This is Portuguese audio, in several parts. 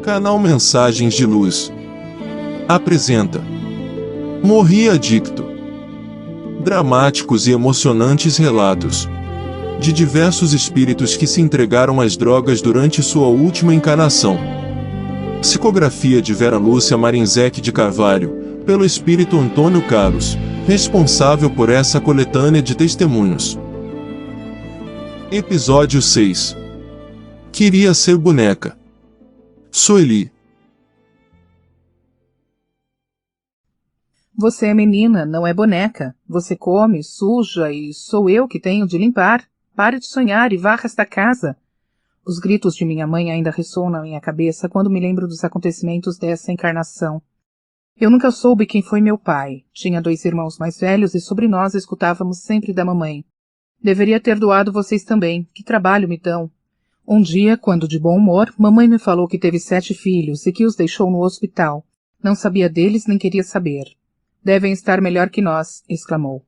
Canal Mensagens de Luz apresenta Morri Adicto. Dramáticos e emocionantes relatos de diversos espíritos que se entregaram às drogas durante sua última encarnação. Psicografia de Vera Lúcia Marinzec de Carvalho, pelo espírito Antônio Carlos, responsável por essa coletânea de testemunhos. Episódio 6. Queria ser boneca. Sueli. Você é menina, não é boneca. Você come, suja e sou eu que tenho de limpar. Pare de sonhar e varra esta casa. Os gritos de minha mãe ainda ressoam na minha cabeça quando me lembro dos acontecimentos dessa encarnação. Eu nunca soube quem foi meu pai. Tinha 2 irmãos mais velhos e sobre nós escutávamos sempre da mamãe. Deveria ter doado vocês também. Que trabalho me dão. Um dia, quando de bom humor, mamãe me falou que teve 7 filhos e que os deixou no hospital. Não sabia deles nem queria saber. Devem estar melhor que nós, exclamou.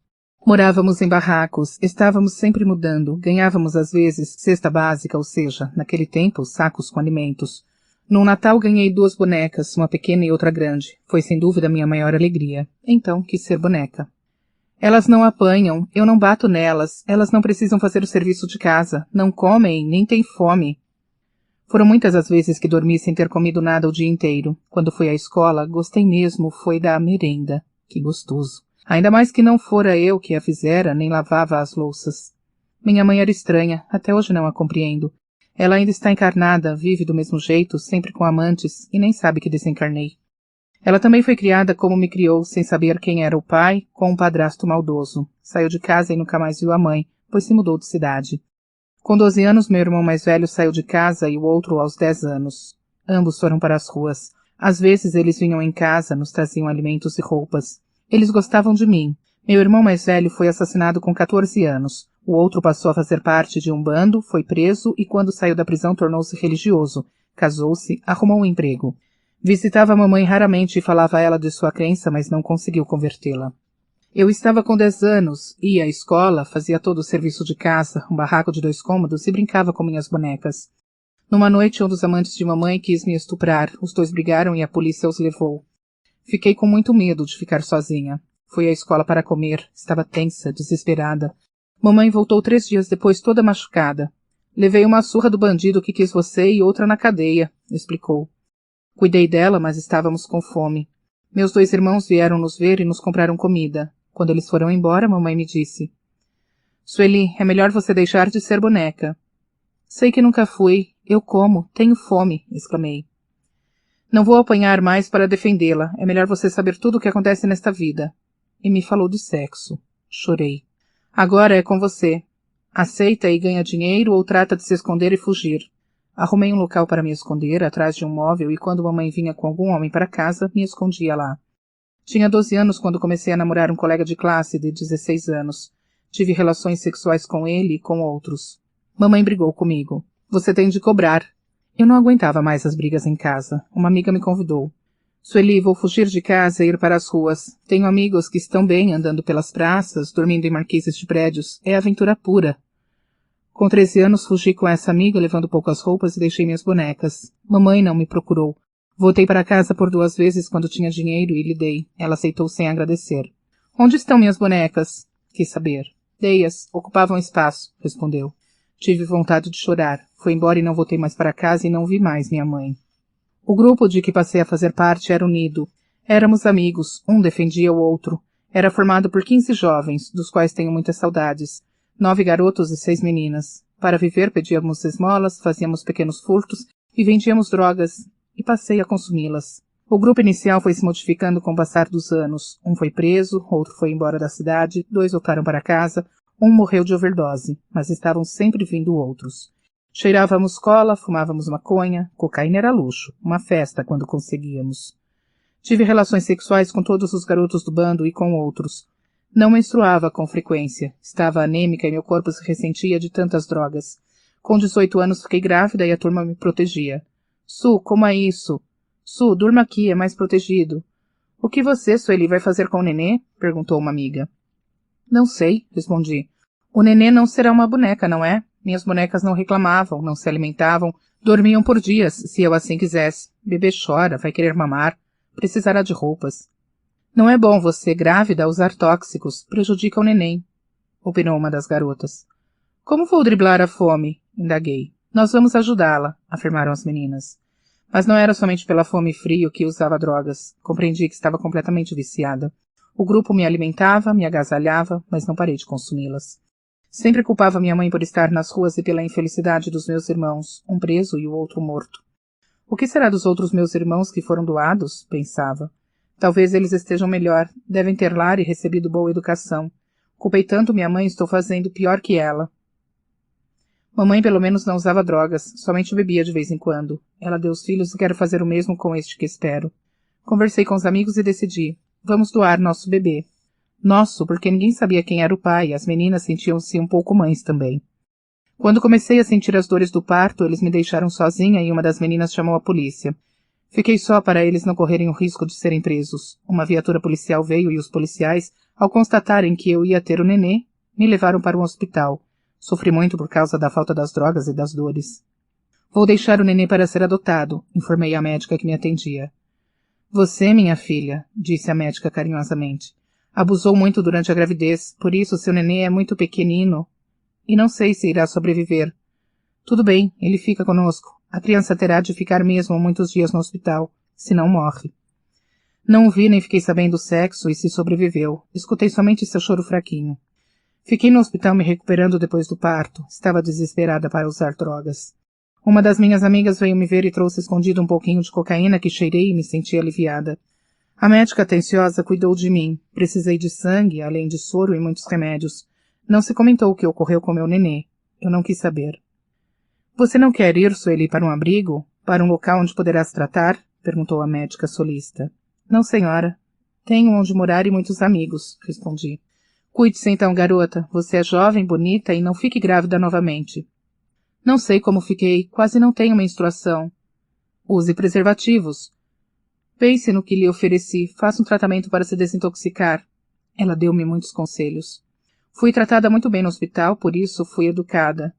Morávamos em barracos, estávamos sempre mudando, ganhávamos às vezes cesta básica, ou seja, naquele tempo, sacos com alimentos. Num Natal ganhei 2 bonecas, uma pequena e outra grande. Foi sem dúvida a minha maior alegria. Então quis ser boneca. Elas não apanham, eu não bato nelas, elas não precisam fazer o serviço de casa, não comem, nem têm fome. Foram muitas as vezes que dormi sem ter comido nada o dia inteiro. Quando fui à escola, gostei mesmo, foi da merenda. Que gostoso. Ainda mais que não fora eu que a fizera, nem lavava as louças. Minha mãe era estranha, até hoje não a compreendo. Ela ainda está encarnada, vive do mesmo jeito, sempre com amantes, e nem sabe que desencarnei. Ela também foi criada como me criou, sem saber quem era o pai, com um padrasto maldoso. Saiu de casa e nunca mais viu a mãe, pois se mudou de cidade. Com 12 anos, meu irmão mais velho saiu de casa e o outro aos 10 anos. Ambos foram para as ruas. Às vezes eles vinham em casa, nos traziam alimentos e roupas. Eles gostavam de mim. Meu irmão mais velho foi assassinado com 14 anos. O outro passou a fazer parte de um bando, foi preso e quando saiu da prisão tornou-se religioso. Casou-se, arrumou um emprego. Visitava a mamãe raramente e falava a ela de sua crença, mas não conseguiu convertê-la. Eu estava com 10 anos, ia à escola, fazia todo o serviço de casa, um barraco de 2 cômodos e brincava com minhas bonecas. Numa noite, um dos amantes de mamãe quis me estuprar. Os 2 brigaram e a polícia os levou. Fiquei com muito medo de ficar sozinha. Fui à escola para comer. Estava tensa, desesperada. Mamãe voltou 3 dias depois toda machucada. Levei uma surra do bandido que quis você e outra na cadeia, explicou. Cuidei dela, mas estávamos com fome. Meus 2 irmãos vieram nos ver e nos compraram comida. Quando eles foram embora, mamãe me disse. Sueli, é melhor você deixar de ser boneca. Sei que nunca fui. Eu como. Tenho fome, exclamei. Não vou apanhar mais para defendê-la. É melhor você saber tudo o que acontece nesta vida. E me falou de sexo. Chorei. Agora é com você. Aceita e ganha dinheiro ou trata de se esconder e fugir. Arrumei um local para me esconder, atrás de um móvel, e quando mamãe vinha com algum homem para casa, me escondia lá. Tinha 12 anos quando comecei a namorar um colega de classe de 16 anos. Tive relações sexuais com ele e com outros. Mamãe brigou comigo. Você tem de cobrar. Eu não aguentava mais as brigas em casa. Uma amiga me convidou. Sueli, vou fugir de casa e ir para as ruas. Tenho amigos que estão bem andando pelas praças, dormindo em marquises de prédios. É aventura pura. Com 13 anos fugi com essa amiga, levando poucas roupas e deixei minhas bonecas. Mamãe não me procurou. Voltei para casa por 2 vezes quando tinha dinheiro e lhe dei. Ela aceitou sem agradecer. Onde estão minhas bonecas? Quis saber. Dei-as. Ocupavam espaço, respondeu. Tive vontade de chorar. Fui embora e não voltei mais para casa e não vi mais minha mãe. O grupo de que passei a fazer parte era unido. Éramos amigos, um defendia o outro. Era formado por 15 jovens, dos quais tenho muitas saudades. 9 garotos e 6 meninas. Para viver pedíamos esmolas, fazíamos pequenos furtos e vendíamos drogas, e passei a consumi-las. O grupo inicial foi se modificando com o passar dos anos. Um foi preso, outro foi embora da cidade, 2 voltaram para casa, um morreu de overdose, mas estavam sempre vindo outros. Cheirávamos cola, fumávamos maconha, cocaína era luxo, uma festa quando conseguíamos. Tive relações sexuais com todos os garotos do bando e com outros. Não menstruava com frequência, estava anêmica e meu corpo se ressentia de tantas drogas. Com 18 anos fiquei grávida e a turma me protegia. Su, como é isso? Su, durma aqui, é mais protegido. O que você, Sueli, vai fazer com o nenê? Perguntou uma amiga. Não sei, respondi. O nenê não será uma boneca, não é? Minhas bonecas não reclamavam, não se alimentavam, dormiam por dias, se eu assim quisesse. Bebê chora, vai querer mamar, precisará de roupas. Não é bom você, grávida, usar tóxicos, prejudica o neném, opinou uma das garotas. Como vou driblar a fome? Indaguei. Nós vamos ajudá-la, afirmaram as meninas. Mas não era somente pela fome e frio que usava drogas. Compreendi que estava completamente viciada. O grupo me alimentava, me agasalhava, mas não parei de consumi-las. Sempre culpava minha mãe por estar nas ruas e pela infelicidade dos meus irmãos, um preso e o outro morto. O que será dos outros meus irmãos que foram doados? Pensava. Talvez eles estejam melhor, devem ter lar e recebido boa educação. Culpei tanto minha mãe e estou fazendo pior que ela. Mamãe pelo menos não usava drogas, somente bebia de vez em quando. Ela deu os filhos e quero fazer o mesmo com este que espero. Conversei com os amigos e decidi. Vamos doar nosso bebê. Nosso, porque ninguém sabia quem era o pai e as meninas sentiam-se um pouco mães também. Quando comecei a sentir as dores do parto, eles me deixaram sozinha e uma das meninas chamou a polícia. Fiquei só para eles não correrem o risco de serem presos. Uma viatura policial veio e os policiais, ao constatarem que eu ia ter o nenê, me levaram para um hospital. Sofri muito por causa da falta das drogas e das dores. Vou deixar o nenê para ser adotado, informei à médica que me atendia. Você, minha filha, disse a médica carinhosamente, abusou muito durante a gravidez, por isso seu nenê é muito pequenino e não sei se irá sobreviver. Tudo bem, ele fica conosco. A criança terá de ficar mesmo muitos dias no hospital, senão morre. Não o vi nem fiquei sabendo o sexo e se sobreviveu. Escutei somente seu choro fraquinho. Fiquei no hospital me recuperando depois do parto. Estava desesperada para usar drogas. Uma das minhas amigas veio me ver e trouxe escondido um pouquinho de cocaína que cheirei e me senti aliviada. A médica atenciosa cuidou de mim. Precisei de sangue, além de soro e muitos remédios. Não se comentou o que ocorreu com meu nenê. Eu não quis saber. Você não quer ir, Sueli, para um abrigo? Para um local onde poderá se tratar? Perguntou a médica solista. Não, senhora. Tenho onde morar e muitos amigos, respondi. Cuide-se então, garota. Você é jovem, bonita e não fique grávida novamente. Não sei como fiquei. Quase não tenho menstruação. Use preservativos. Pense no que lhe ofereci. Faça um tratamento para se desintoxicar. Ela deu-me muitos conselhos. Fui tratada muito bem no hospital, por isso fui educada.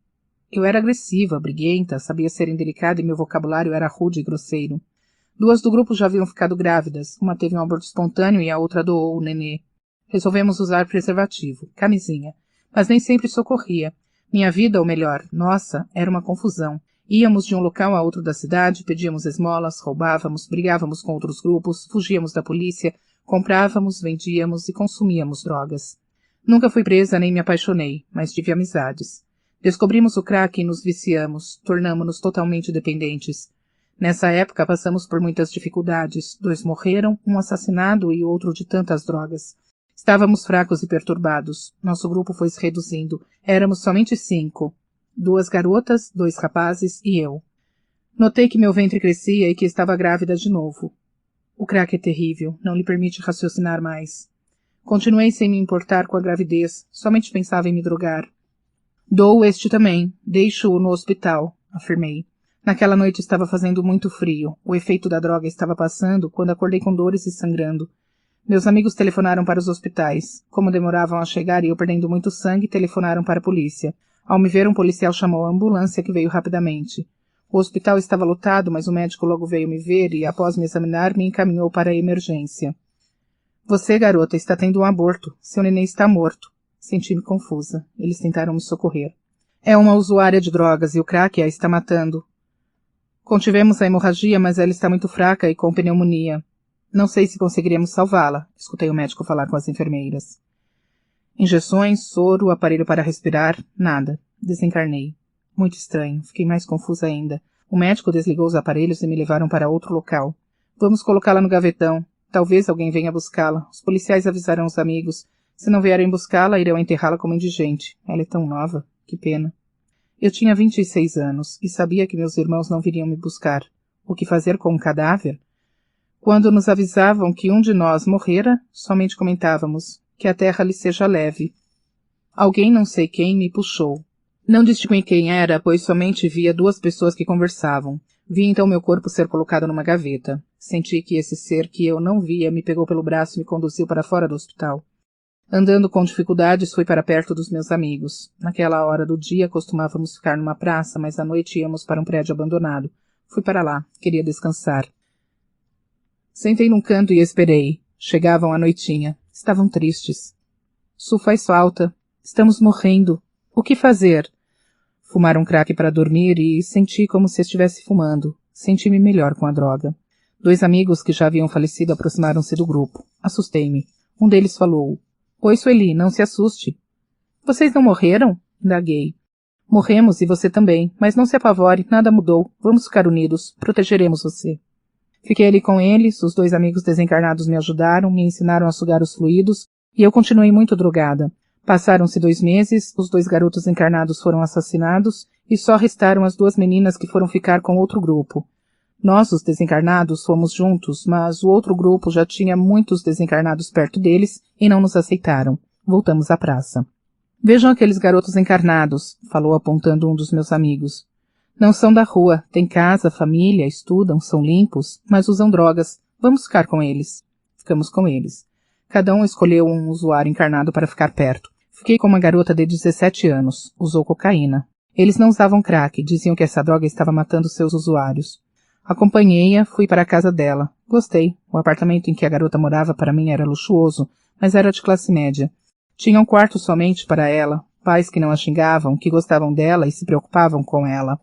Eu era agressiva, briguenta, sabia ser indelicada e meu vocabulário era rude e grosseiro. Duas do grupo já haviam ficado grávidas. Uma teve um aborto espontâneo e a outra doou o nenê. Resolvemos usar preservativo, camisinha, mas nem sempre socorria. Minha vida, ou melhor, nossa, era uma confusão. Íamos de um local a outro da cidade, pedíamos esmolas, roubávamos, brigávamos com outros grupos, fugíamos da polícia, comprávamos, vendíamos e consumíamos drogas. Nunca fui presa nem me apaixonei, mas tive amizades. Descobrimos o crack e nos viciamos, tornamo-nos totalmente dependentes. Nessa época passamos por muitas dificuldades. 2 morreram, um assassinado e outro de tantas drogas. Estávamos fracos e perturbados. Nosso grupo foi se reduzindo. Éramos somente 5. 2 garotas, 2 rapazes e eu. Notei que meu ventre crescia e que estava grávida de novo. O crack é terrível, não lhe permite raciocinar mais. Continuei sem me importar com a gravidez, somente pensava em me drogar. Dou este também, deixo-o no hospital, afirmei. Naquela noite estava fazendo muito frio. O efeito da droga estava passando quando acordei com dores e sangrando. Meus amigos telefonaram para os hospitais. Como demoravam a chegar e eu perdendo muito sangue, telefonaram para a polícia. Ao me ver, um policial chamou a ambulância que veio rapidamente. O hospital estava lotado, mas o médico logo veio me ver e, após me examinar, me encaminhou para a emergência. Você, garota, está tendo um aborto. Seu neném está morto. Senti-me confusa. Eles tentaram me socorrer. É uma usuária de drogas e o crack a está matando. Contivemos a hemorragia, mas ela está muito fraca e com pneumonia. Não sei se conseguiremos salvá-la, escutei o médico falar com as enfermeiras. Injeções, soro, aparelho para respirar, nada. Desencarnei. Muito estranho, fiquei mais confusa ainda. O médico desligou os aparelhos e me levaram para outro local. Vamos colocá-la no gavetão. Talvez alguém venha buscá-la. Os policiais avisaram os amigos. Se não vierem buscá-la, irão enterrá-la como indigente. Ela é tão nova. Que pena. Eu tinha 26 anos e sabia que meus irmãos não viriam me buscar. O que fazer com um cadáver? Quando nos avisavam que um de nós morrera, somente comentávamos que a terra lhe seja leve. Alguém, não sei quem, me puxou. Não distingui quem era, pois somente via 2 pessoas que conversavam. Vi então meu corpo ser colocado numa gaveta. Senti que esse ser que eu não via me pegou pelo braço e me conduziu para fora do hospital. Andando com dificuldades, fui para perto dos meus amigos. Naquela hora do dia costumávamos ficar numa praça, mas à noite íamos para um prédio abandonado. Fui para lá, queria descansar. Sentei num canto e esperei. Chegavam à noitinha. Estavam tristes. Su faz falta. Estamos morrendo. O que fazer? Fumaram crack para dormir e senti como se estivesse fumando. Senti-me melhor com a droga. 2 amigos que já haviam falecido aproximaram-se do grupo. Assustei-me. Um deles falou: Oi, Sueli, não se assuste. Vocês não morreram? Indaguei. Morremos e você também, mas não se apavore, nada mudou. Vamos ficar unidos, protegeremos você. Fiquei ali com eles, os 2 amigos desencarnados me ajudaram, me ensinaram a sugar os fluidos, e eu continuei muito drogada. Passaram-se 2 meses, os 2 garotos encarnados foram assassinados, e só restaram as 2 meninas que foram ficar com outro grupo. Nós, os desencarnados, fomos juntos, mas o outro grupo já tinha muitos desencarnados perto deles e não nos aceitaram. Voltamos à praça. Vejam aqueles garotos encarnados, falou apontando um dos meus amigos. Não são da rua, têm casa, família, estudam, são limpos, mas usam drogas. Vamos ficar com eles. Ficamos com eles. Cada um escolheu um usuário encarnado para ficar perto. Fiquei com uma garota de 17 anos. Usou cocaína. Eles não usavam crack, diziam que essa droga estava matando seus usuários. Acompanhei-a, fui para a casa dela. Gostei. O apartamento em que a garota morava para mim era luxuoso, mas era de classe média. Tinha um quarto somente para ela, pais que não a xingavam, que gostavam dela e se preocupavam com ela.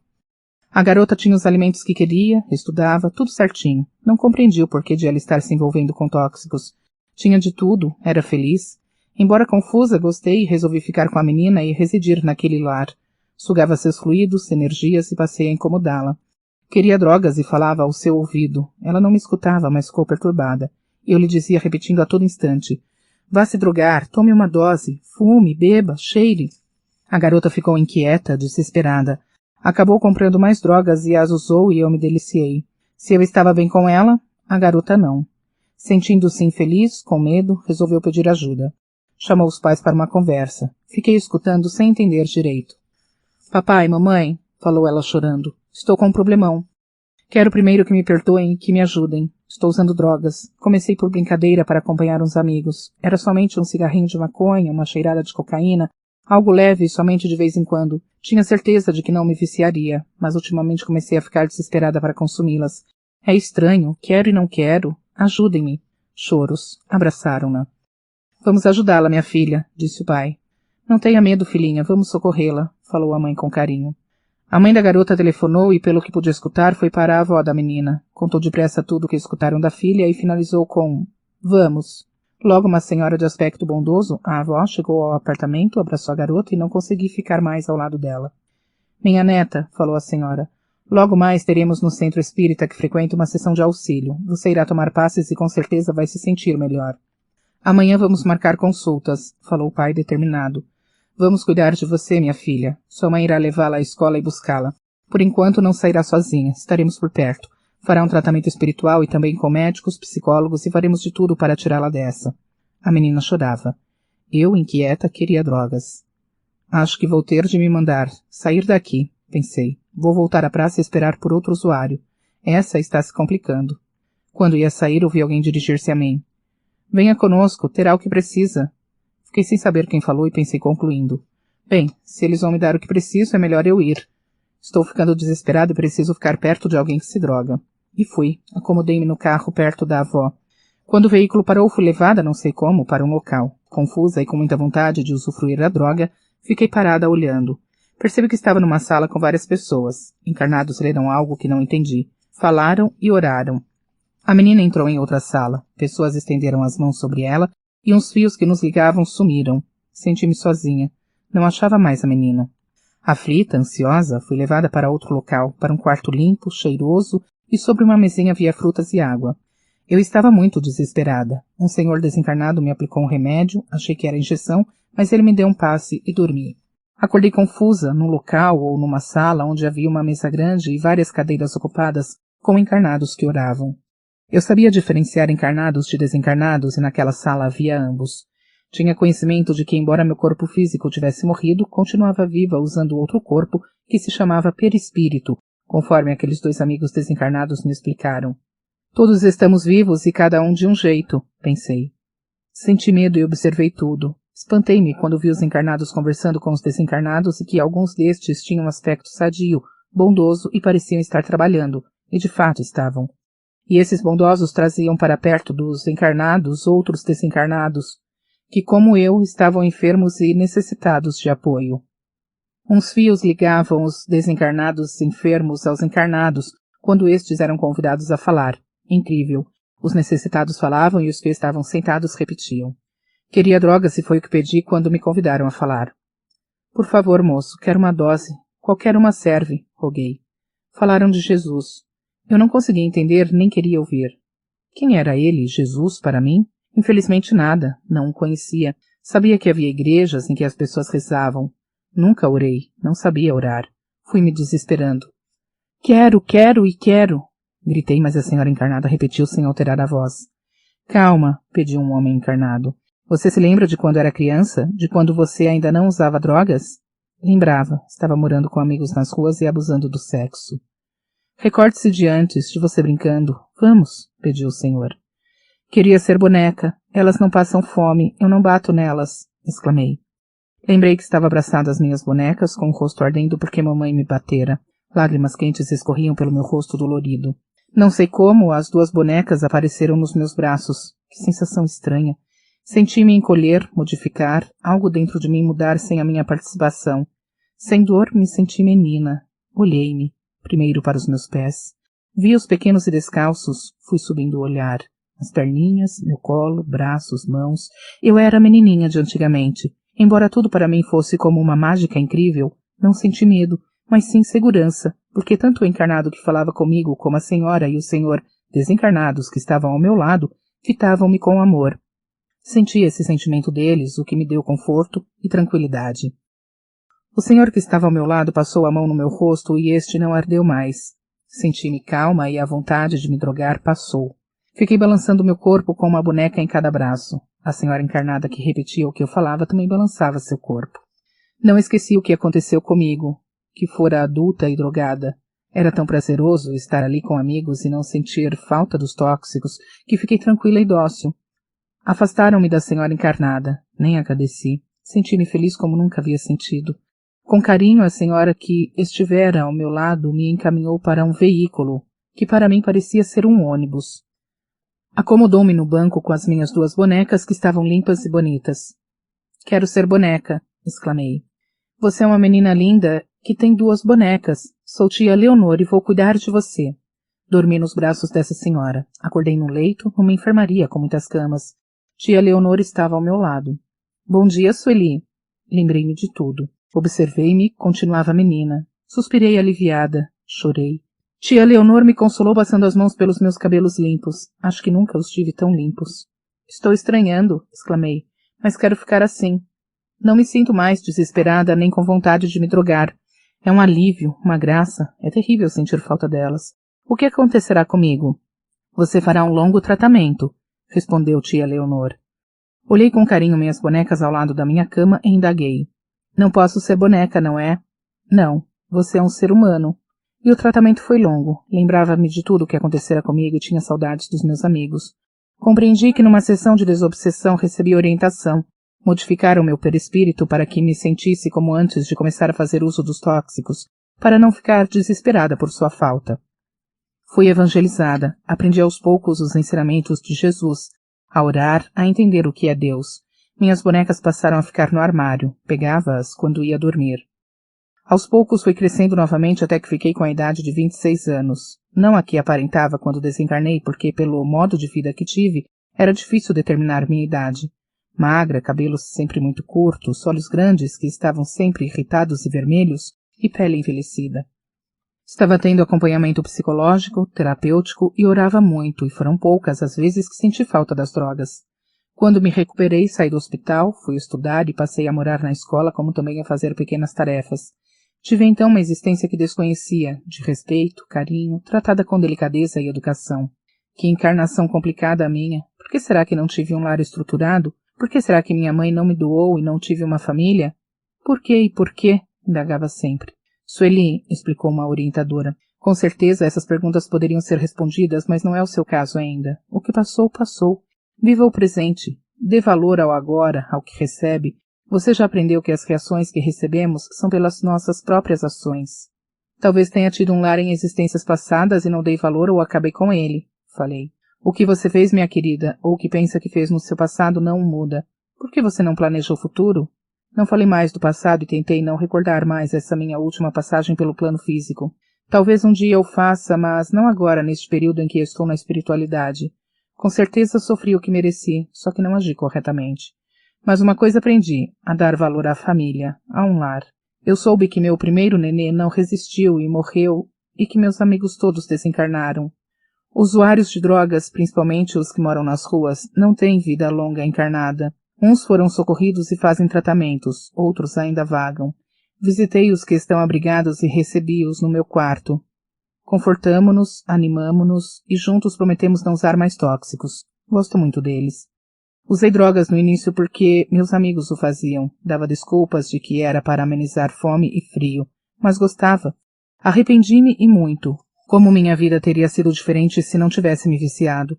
A garota tinha os alimentos que queria, estudava, tudo certinho. Não compreendi o porquê de ela estar se envolvendo com tóxicos. Tinha de tudo, era feliz. Embora confusa, gostei e resolvi ficar com a menina e residir naquele lar. Sugava seus fluidos, energias e passei a incomodá-la. Queria drogas e falava ao seu ouvido. Ela não me escutava, mas ficou perturbada. Eu lhe dizia repetindo a todo instante: vá se drogar, tome uma dose, fume, beba, cheire. A garota ficou inquieta, desesperada. Acabou comprando mais drogas e as usou e eu me deliciei. Se eu estava bem com ela, a garota não. Sentindo-se infeliz, com medo, resolveu pedir ajuda. Chamou os pais para uma conversa. Fiquei escutando sem entender direito. Papai, mamãe, falou ela chorando. Estou com um problemão. Quero primeiro que me perdoem e que me ajudem. Estou usando drogas. Comecei por brincadeira para acompanhar uns amigos. Era somente um cigarrinho de maconha, uma cheirada de cocaína, algo leve somente de vez em quando. Tinha certeza de que não me viciaria, mas ultimamente comecei a ficar desesperada para consumi-las. É estranho, quero e não quero. Ajudem-me. Choros. Abraçaram-na. Vamos ajudá-la, minha filha, disse o pai. Não tenha medo, filhinha, vamos socorrê-la, falou a mãe com carinho. A mãe da garota telefonou e, pelo que pude escutar, foi para a avó da menina. Contou depressa tudo o que escutaram da filha e finalizou com: vamos. Logo uma senhora de aspecto bondoso, a avó, chegou ao apartamento, abraçou a garota e não consegui ficar mais ao lado dela. Minha neta, falou a senhora, logo mais teremos no centro espírita que frequenta uma sessão de auxílio. Você irá tomar passes e com certeza vai se sentir melhor. Amanhã vamos marcar consultas, falou o pai determinado. Vamos cuidar de você, minha filha. Sua mãe irá levá-la à escola e buscá-la. Por enquanto não sairá sozinha, estaremos por perto. Fará um tratamento espiritual e também com médicos, psicólogos e faremos de tudo para tirá-la dessa. A menina chorava. Eu, inquieta, queria drogas. Acho que vou ter de me mandar. Sair daqui, pensei. Vou voltar à praça e esperar por outro usuário. Essa está se complicando. Quando ia sair, ouvi alguém dirigir-se a mim. Venha conosco, terá o que precisa. Fiquei sem saber quem falou e pensei concluindo. Bem, se eles vão me dar o que preciso, é melhor eu ir. Estou ficando desesperado e preciso ficar perto de alguém que se droga. E fui. Acomodei-me no carro perto da avó. Quando o veículo parou, fui levada, não sei como, para um local. Confusa e com muita vontade de usufruir da droga, fiquei parada olhando. Percebi que estava numa sala com várias pessoas. Encarnados leram algo que não entendi. Falaram e oraram. A menina entrou em outra sala. Pessoas estenderam as mãos sobre ela e uns fios que nos ligavam sumiram. Senti-me sozinha. Não achava mais a menina. Aflita, ansiosa, fui levada para outro local, para um quarto limpo, cheiroso, e sobre uma mesinha havia frutas e água. Eu estava muito desesperada. Um senhor desencarnado me aplicou um remédio, achei que era injeção, mas ele me deu um passe e dormi. Acordei confusa, num local ou numa sala onde havia uma mesa grande e várias cadeiras ocupadas com encarnados que oravam. Eu sabia diferenciar encarnados de desencarnados e naquela sala havia ambos. Tinha conhecimento de que, embora meu corpo físico tivesse morrido, continuava viva usando outro corpo que se chamava perispírito, conforme aqueles 2 amigos desencarnados me explicaram. Todos estamos vivos e cada um de um jeito, pensei. Senti medo e observei tudo. Espantei-me quando vi os encarnados conversando com os desencarnados e que alguns destes tinham um aspecto sadio, bondoso e pareciam estar trabalhando, e de fato estavam. E esses bondosos traziam para perto dos encarnados outros desencarnados, que, como eu, estavam enfermos e necessitados de apoio. Uns fios ligavam os desencarnados enfermos aos encarnados, quando estes eram convidados a falar. Incrível. Os necessitados falavam e os que estavam sentados repetiam. Queria drogas e foi o que pedi quando me convidaram a falar. Por favor, moço, quero uma dose. Qualquer uma serve, roguei. Falaram de Jesus. Eu não conseguia entender nem queria ouvir. Quem era ele, Jesus, para mim? Infelizmente nada, não o conhecia. Sabia que havia igrejas em que as pessoas rezavam. Nunca orei, não sabia orar. Fui me desesperando. Quero, quero e quero! Gritei, mas a senhora encarnada repetiu sem alterar a voz. Calma, pediu um homem encarnado. Você se lembra de quando era criança? De quando você ainda não usava drogas? Lembrava. Estava morando com amigos nas ruas e abusando do sexo. Recorde-se de antes, de você brincando. Vamos, pediu o senhor. Queria ser boneca. Elas não passam fome. Eu não bato nelas, exclamei. Lembrei que estava abraçada às minhas bonecas, com o rosto ardendo porque mamãe me batera. Lágrimas quentes escorriam pelo meu rosto dolorido. Não sei como, as duas bonecas apareceram nos meus braços. Que sensação estranha. Senti-me encolher, modificar, algo dentro de mim mudar sem a minha participação. Sem dor, me senti menina. Olhei-me, primeiro para os meus pés. Vi os pequenos e descalços, fui subindo o olhar. As perninhas, meu colo, braços, mãos. Eu era a menininha de antigamente. Embora tudo para mim fosse como uma mágica incrível, não senti medo, mas sim segurança, porque tanto o encarnado que falava comigo como a senhora e o senhor desencarnados que estavam ao meu lado fitavam-me com amor. Senti esse sentimento deles, o que me deu conforto e tranquilidade. O senhor que estava ao meu lado passou a mão no meu rosto e este não ardeu mais. Senti-me calma e a vontade de me drogar passou. Fiquei balançando meu corpo com uma boneca em cada braço. A senhora encarnada que repetia o que eu falava também balançava seu corpo. Não esqueci o que aconteceu comigo, que fora adulta e drogada. Era tão prazeroso estar ali com amigos e não sentir falta dos tóxicos, que fiquei tranquila e dócil. Afastaram-me da senhora encarnada. Nem agradeci. Senti-me feliz como nunca havia sentido. Com carinho, a senhora que estivera ao meu lado me encaminhou para um veículo, que para mim parecia ser um ônibus. Acomodou-me no banco com as minhas duas bonecas que estavam limpas e bonitas. Quero ser boneca, exclamei. Você é uma menina linda que tem duas bonecas. Sou tia Leonor e vou cuidar de você. Dormi nos braços dessa senhora. Acordei num leito, numa enfermaria com muitas camas. Tia Leonor estava ao meu lado. Bom dia, Sueli. Lembrei-me de tudo. Observei-me, continuava menina. Suspirei aliviada. Chorei. Tia Leonor me consolou passando as mãos pelos meus cabelos limpos. Acho que nunca os tive tão limpos. Estou estranhando, exclamei, mas quero ficar assim. Não me sinto mais desesperada nem com vontade de me drogar. É um alívio, uma graça. É terrível sentir falta delas. O que acontecerá comigo? Você fará um longo tratamento, respondeu tia Leonor. Olhei com carinho minhas bonecas ao lado da minha cama e indaguei. Não posso ser boneca, não é? Não, você é um ser humano. E o tratamento foi longo. Lembrava-me de tudo o que acontecera comigo e tinha saudades dos meus amigos. Compreendi que numa sessão de desobsessão recebi orientação. Modificaram meu perispírito para que me sentisse como antes de começar a fazer uso dos tóxicos, para não ficar desesperada por sua falta. Fui evangelizada, aprendi aos poucos os ensinamentos de Jesus, a orar, a entender o que é Deus. Minhas bonecas passaram a ficar no armário, pegava-as quando ia dormir. Aos poucos fui crescendo novamente até que fiquei com a idade de 26 anos. Não a que aparentava quando desencarnei, porque pelo modo de vida que tive, era difícil determinar minha idade. Magra, cabelos sempre muito curtos, olhos grandes que estavam sempre irritados e vermelhos, e pele envelhecida. Estava tendo acompanhamento psicológico, terapêutico e orava muito, e foram poucas as vezes que senti falta das drogas. Quando me recuperei, saí do hospital, fui estudar e passei a morar na escola, como também a fazer pequenas tarefas. Tive então uma existência que desconhecia, de respeito, carinho, tratada com delicadeza e educação. Que encarnação complicada a minha! Por que será que não tive um lar estruturado? Por que será que minha mãe não me doou e não tive uma família? Por quê e por quê? Indagava sempre. Sueli, explicou uma orientadora, Com certeza essas perguntas poderiam ser respondidas, mas não é o seu caso ainda. O que passou, passou. Viva o presente. Dê valor ao agora, ao que recebe. Você já aprendeu que as reações que recebemos são pelas nossas próprias ações. Talvez tenha tido um lar em existências passadas e não dei valor ou acabei com ele, falei. O que você fez, minha querida, ou o que pensa que fez no seu passado não muda. Por que você não planeja o futuro? Não falei mais do passado e tentei não recordar mais essa minha última passagem pelo plano físico. Talvez um dia eu faça, mas não agora, neste período em que estou na espiritualidade. Com certeza sofri o que mereci, só que não agi corretamente. Mas uma coisa aprendi, a dar valor à família, a um lar. Eu soube que meu primeiro nenê não resistiu e morreu, e que meus amigos todos desencarnaram. Usuários de drogas, principalmente os que moram nas ruas, não têm vida longa encarnada. Uns foram socorridos e fazem tratamentos, outros ainda vagam. Visitei os que estão abrigados e recebi-os no meu quarto. Confortamo-nos, animamo-nos e juntos prometemos não usar mais tóxicos. Gosto muito deles. Usei drogas no início porque meus amigos o faziam. Dava desculpas de que era para amenizar fome e frio, mas gostava. Arrependi-me e muito. Como minha vida teria sido diferente se não tivesse me viciado.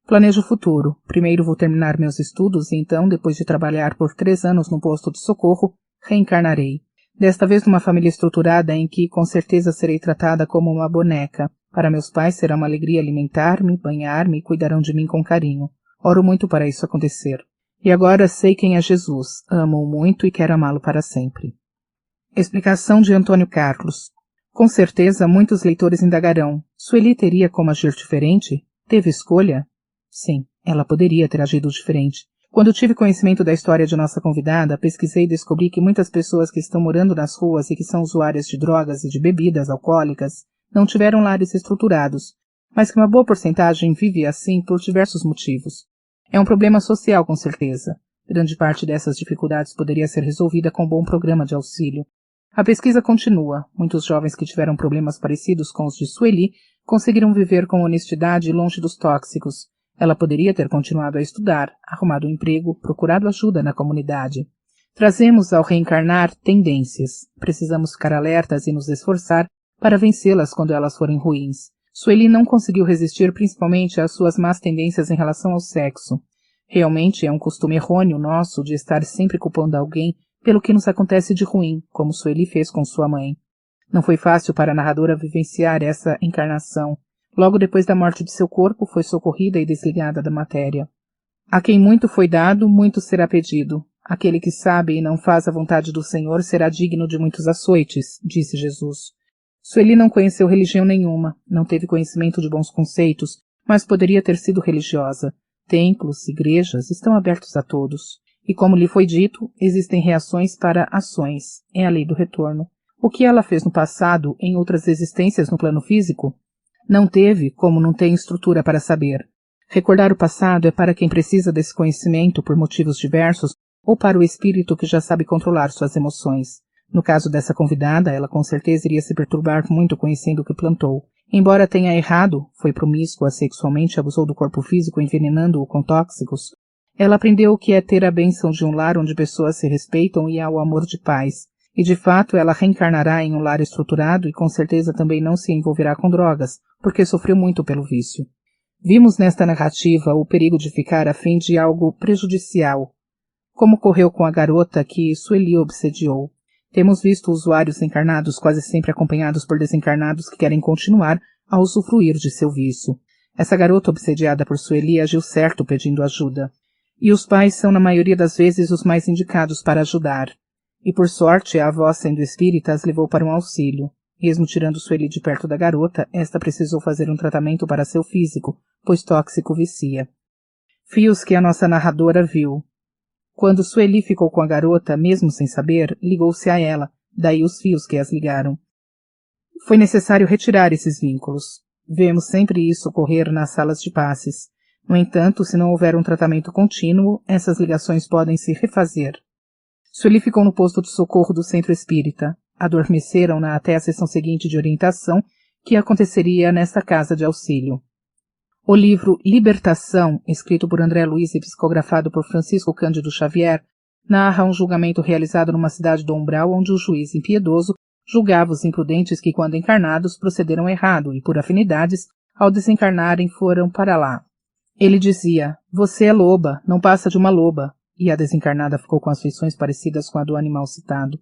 Planejo o futuro. Primeiro vou terminar meus estudos e então, depois de trabalhar por 3 anos no posto de socorro, reencarnarei. Desta vez numa família estruturada em que com certeza serei tratada como uma boneca. Para meus pais será uma alegria alimentar-me, banhar-me e cuidarão de mim com carinho. Oro muito para isso acontecer. E agora sei quem é Jesus. Amo-o muito e quero amá-lo para sempre. Explicação de Antônio Carlos. Com certeza muitos leitores indagarão. Sueli teria como agir diferente? Teve escolha? Sim, ela poderia ter agido diferente. Quando tive conhecimento da história de nossa convidada, pesquisei e descobri que muitas pessoas que estão morando nas ruas e que são usuárias de drogas e de bebidas alcoólicas não tiveram lares estruturados, mas que uma boa porcentagem vive assim por diversos motivos. É um problema social, com certeza. Grande parte dessas dificuldades poderia ser resolvida com um bom programa de auxílio. A pesquisa continua. Muitos jovens que tiveram problemas parecidos com os de Sueli conseguiram viver com honestidade e longe dos tóxicos. Ela poderia ter continuado a estudar, arrumado um emprego, procurado ajuda na comunidade. Trazemos ao reencarnar tendências. Precisamos ficar alertas e nos esforçar para vencê-las quando elas forem ruins. Sueli não conseguiu resistir principalmente às suas más tendências em relação ao sexo. Realmente é um costume errôneo nosso de estar sempre culpando alguém pelo que nos acontece de ruim, como Sueli fez com sua mãe. Não foi fácil para a narradora vivenciar essa encarnação. Logo depois da morte de seu corpo, foi socorrida e desligada da matéria. A quem muito foi dado, muito será pedido. Aquele que sabe e não faz a vontade do Senhor será digno de muitos açoites, disse Jesus. Sueli não conheceu religião nenhuma, não teve conhecimento de bons conceitos, mas poderia ter sido religiosa. Templos, igrejas estão abertos a todos. E como lhe foi dito, existem reações para ações. É a lei do retorno. O que ela fez no passado, em outras existências no plano físico? Não teve, como não tem estrutura para saber. Recordar o passado é para quem precisa desse conhecimento por motivos diversos ou para o espírito que já sabe controlar suas emoções. No caso dessa convidada, ela com certeza iria se perturbar muito conhecendo o que plantou. Embora tenha errado, foi promíscua sexualmente, abusou do corpo físico envenenando-o com tóxicos, ela aprendeu o que é ter a bênção de um lar onde pessoas se respeitam e há o amor de paz. E de fato ela reencarnará em um lar estruturado e com certeza também não se envolverá com drogas, porque sofreu muito pelo vício. Vimos nesta narrativa o perigo de ficar a fim de algo prejudicial, como ocorreu com a garota que Sueli obsediou. Temos visto usuários encarnados quase sempre acompanhados por desencarnados que querem continuar a usufruir de seu vício. Essa garota obsediada por Sueli agiu certo pedindo ajuda. E os pais são na maioria das vezes os mais indicados para ajudar. E por sorte, a avó, sendo espírita, as levou para um auxílio. Mesmo tirando Sueli de perto da garota, esta precisou fazer um tratamento para seu físico, pois tóxico vicia. Fios que a nossa narradora viu. Quando Sueli ficou com a garota, mesmo sem saber, ligou-se a ela, daí os fios que as ligaram. Foi necessário retirar esses vínculos. Vemos sempre isso ocorrer nas salas de passes. No entanto, se não houver um tratamento contínuo, essas ligações podem se refazer. Sueli ficou no posto de socorro do centro espírita. Adormeceram-na até a sessão seguinte de orientação, que aconteceria nesta casa de auxílio. O livro Libertação, escrito por André Luiz e psicografado por Francisco Cândido Xavier, narra um julgamento realizado numa cidade do Umbral onde o juiz impiedoso julgava os imprudentes que, quando encarnados, procederam errado e, por afinidades, ao desencarnarem foram para lá. Ele dizia: "Você é loba, não passa de uma loba", e a desencarnada ficou com as feições parecidas com a do animal citado.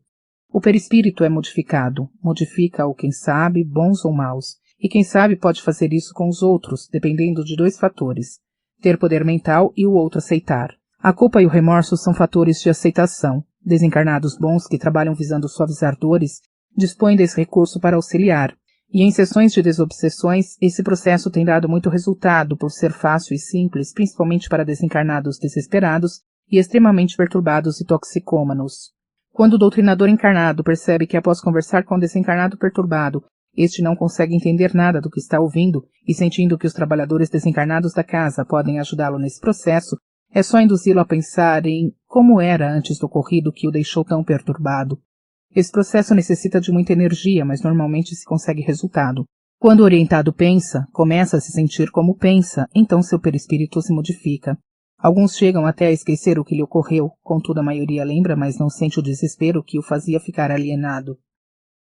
O perispírito é modificado, modifica-o quem sabe, bons ou maus, e quem sabe pode fazer isso com os outros, dependendo de 2 fatores: ter poder mental e o outro aceitar. A culpa e o remorso são fatores de aceitação. Desencarnados bons que trabalham visando suavizar dores dispõem desse recurso para auxiliar, e em sessões de desobsessões esse processo tem dado muito resultado por ser fácil e simples, principalmente para desencarnados desesperados e extremamente perturbados e toxicômanos. Quando o doutrinador encarnado percebe que, após conversar com o desencarnado perturbado, este não consegue entender nada do que está ouvindo e sentindo que os trabalhadores desencarnados da casa podem ajudá-lo nesse processo, é só induzi-lo a pensar em como era antes do ocorrido que o deixou tão perturbado. Esse processo necessita de muita energia, mas normalmente se consegue resultado. Quando o orientado pensa, começa a se sentir como pensa, então seu perispírito se modifica. Alguns chegam até a esquecer o que lhe ocorreu, contudo a maioria lembra, mas não sente o desespero que o fazia ficar alienado.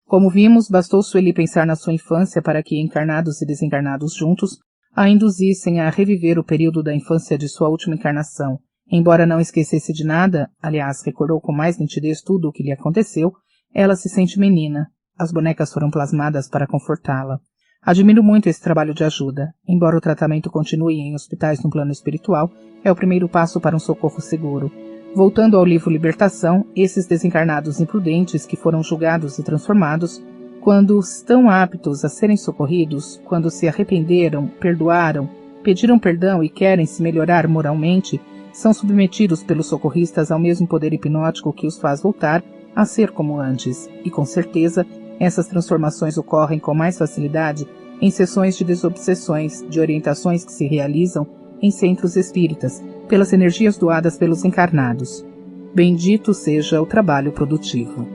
Como vimos, bastou Sueli pensar na sua infância para que, encarnados e desencarnados juntos, a induzissem a reviver o período da infância de sua última encarnação. Embora não esquecesse de nada, aliás, recordou com mais nitidez tudo o que lhe aconteceu, ela se sente menina. As bonecas foram plasmadas para confortá-la. Admiro muito esse trabalho de ajuda. Embora o tratamento continue em hospitais no plano espiritual, é o primeiro passo para um socorro seguro. Voltando ao livro Libertação, esses desencarnados imprudentes que foram julgados e transformados, quando estão aptos a serem socorridos, quando se arrependeram, perdoaram, pediram perdão e querem se melhorar moralmente, são submetidos pelos socorristas ao mesmo poder hipnótico que os faz voltar a ser como antes, e com certeza essas transformações ocorrem com mais facilidade em sessões de desobsessões, de orientações que se realizam em centros espíritas, pelas energias doadas pelos encarnados. Bendito seja o trabalho produtivo.